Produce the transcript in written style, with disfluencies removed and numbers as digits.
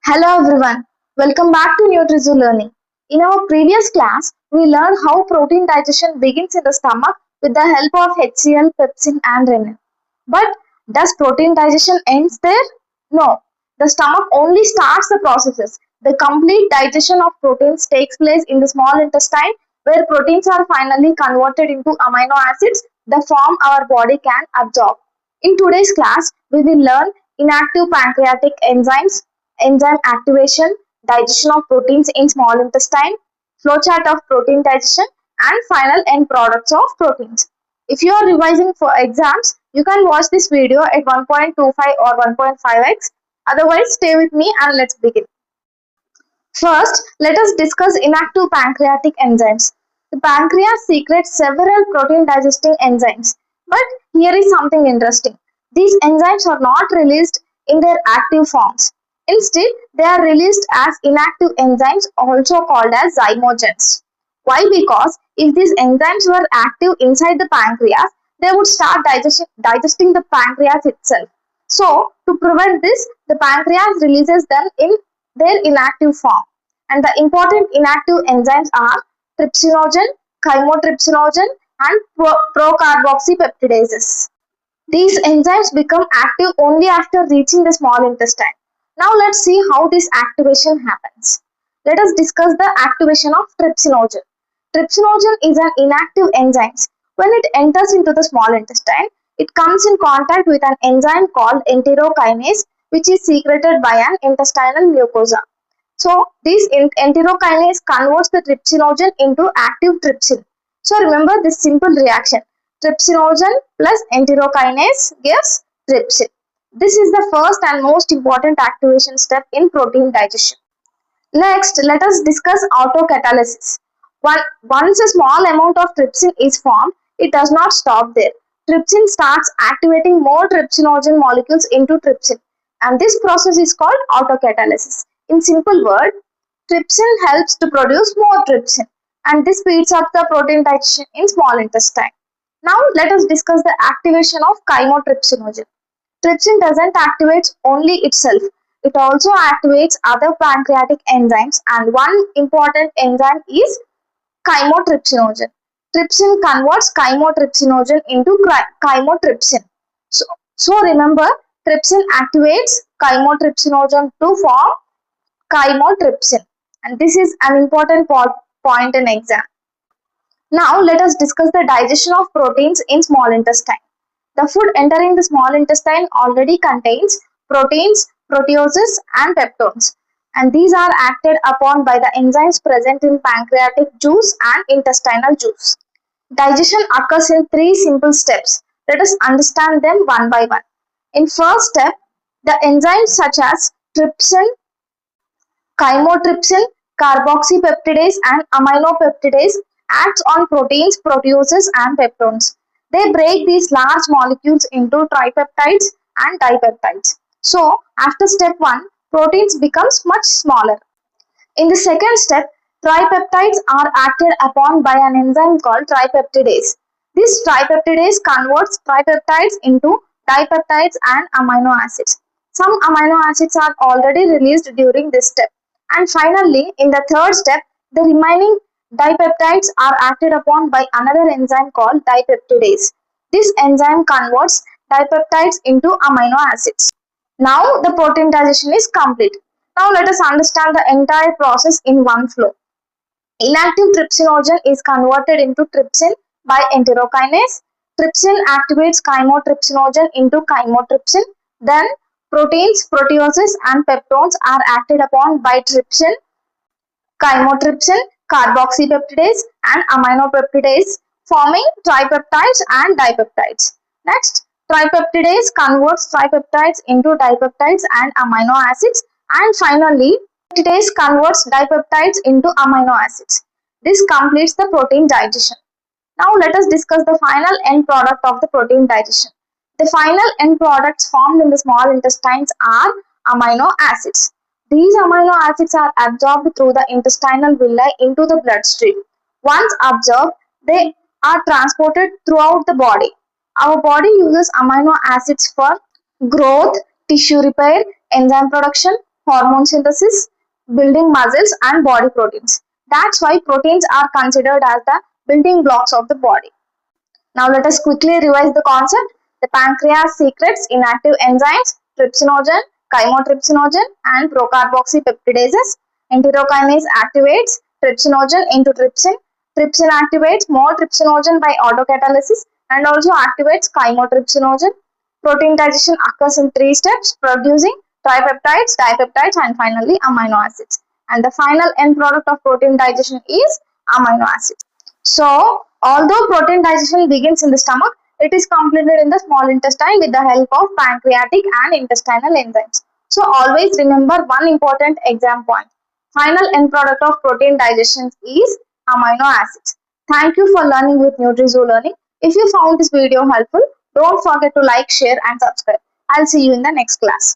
Hello everyone, welcome back to NutriZoo Learning. In our previous class, we learned how protein digestion begins in the stomach with the help of HCl, pepsin and renin. But does protein digestion ends there? No, the stomach only starts the processes. The complete digestion of proteins takes place in the small intestine where proteins are finally converted into amino acids, the form our body can absorb. In today's class, we will learn inactive pancreatic enzymes, enzyme activation, digestion of proteins in small intestine, flowchart of protein digestion, and final end products of proteins. If you are revising for exams, you can watch this video at 1.25 or 1.5x. Otherwise, stay with me and let's begin. First, let us discuss inactive pancreatic enzymes. The pancreas secretes several protein digesting enzymes. But here is something interesting. These enzymes are not released in their active forms. Instead, they are released as inactive enzymes, also called as zymogens. Why? Because if these enzymes were active inside the pancreas, they would start digesting the pancreas itself. So, to prevent this, the pancreas releases them in their inactive form. And the important inactive enzymes are trypsinogen, chymotrypsinogen, and procarboxypeptidases. These enzymes become active only after reaching the small intestine. Now let's see how this activation happens. Let us discuss the activation of trypsinogen. Trypsinogen is an inactive enzyme. When it enters into the small intestine, it comes in contact with an enzyme called enterokinase, which is secreted by an intestinal mucosa. So, this enterokinase converts the trypsinogen into active trypsin. So, remember this simple reaction. Trypsinogen plus enterokinase gives trypsin. This is the first and most important activation step in protein digestion. Next, let us discuss autocatalysis. Once a small amount of trypsin is formed, it does not stop there. Trypsin starts activating more trypsinogen molecules into trypsin, and this process is called autocatalysis. In simple words, trypsin helps to produce more trypsin, and this speeds up the protein digestion in small intestine. Now, let us discuss the activation of chymotrypsinogen. Trypsin doesn't activate only itself. It also activates other pancreatic enzymes, and one important enzyme is chymotrypsinogen. Trypsin converts chymotrypsinogen into chymotrypsin. So remember, trypsin activates chymotrypsinogen to form chymotrypsin, and this is an important point in exam. Now let us discuss the digestion of proteins in small intestine. The food entering the small intestine already contains proteins, proteases and peptones, and these are acted upon by the enzymes present in pancreatic juice and intestinal juice. Digestion occurs in three simple steps. Let us understand them one by one. In first step, the enzymes such as trypsin, chymotrypsin, carboxypeptidase and aminopeptidase acts on proteins, proteases and peptones. They break these large molecules into tripeptides and dipeptides. So, after step 1, proteins becomes much smaller. In the second step, tripeptides are acted upon by an enzyme called tripeptidase. This tripeptidase converts tripeptides into dipeptides and amino acids. Some amino acids are already released during this step. And finally, in the third step, the remaining dipeptides are acted upon by another enzyme called dipeptidase. This enzyme converts dipeptides into amino acids. Now the protein digestion is complete. Now let us understand the entire process in one flow. Inactive trypsinogen is converted into trypsin by enterokinase. Trypsin activates chymotrypsinogen into chymotrypsin. Then proteins, proteases and peptones are acted upon by trypsin, chymotrypsin, carboxypeptidase and aminopeptidase, forming tripeptides and dipeptides. Next, tripeptidase converts tripeptides into dipeptides and amino acids, and finally peptidase converts dipeptides into amino acids. This completes the protein digestion. Now let us discuss the final end product of the protein digestion. The final end products formed in the small intestines are amino acids. These amino acids are absorbed through the intestinal villi into the bloodstream. Once absorbed, they are transported throughout the body. Our body uses amino acids for growth, tissue repair, enzyme production, hormone synthesis, building muscles and body proteins. That's why proteins are considered as the building blocks of the body. Now let us quickly revise the concept. The pancreas secretes inactive enzymes, trypsinogen, chymotrypsinogen and procarboxypeptidases. Enterokinase activates trypsinogen into trypsin. Trypsin activates more trypsinogen by autocatalysis and also activates chymotrypsinogen. Protein digestion occurs in 3 steps, producing tripeptides, dipeptides and finally amino acids. And the final end product of protein digestion is amino acids. So, although protein digestion begins in the stomach, it is completed in the small intestine with the help of pancreatic and intestinal enzymes. So, always remember one important exam point. Final end product of protein digestion is amino acids. Thank you for learning with NutriZoo Learning. If you found this video helpful, don't forget to like, share and subscribe. I'll see you in the next class.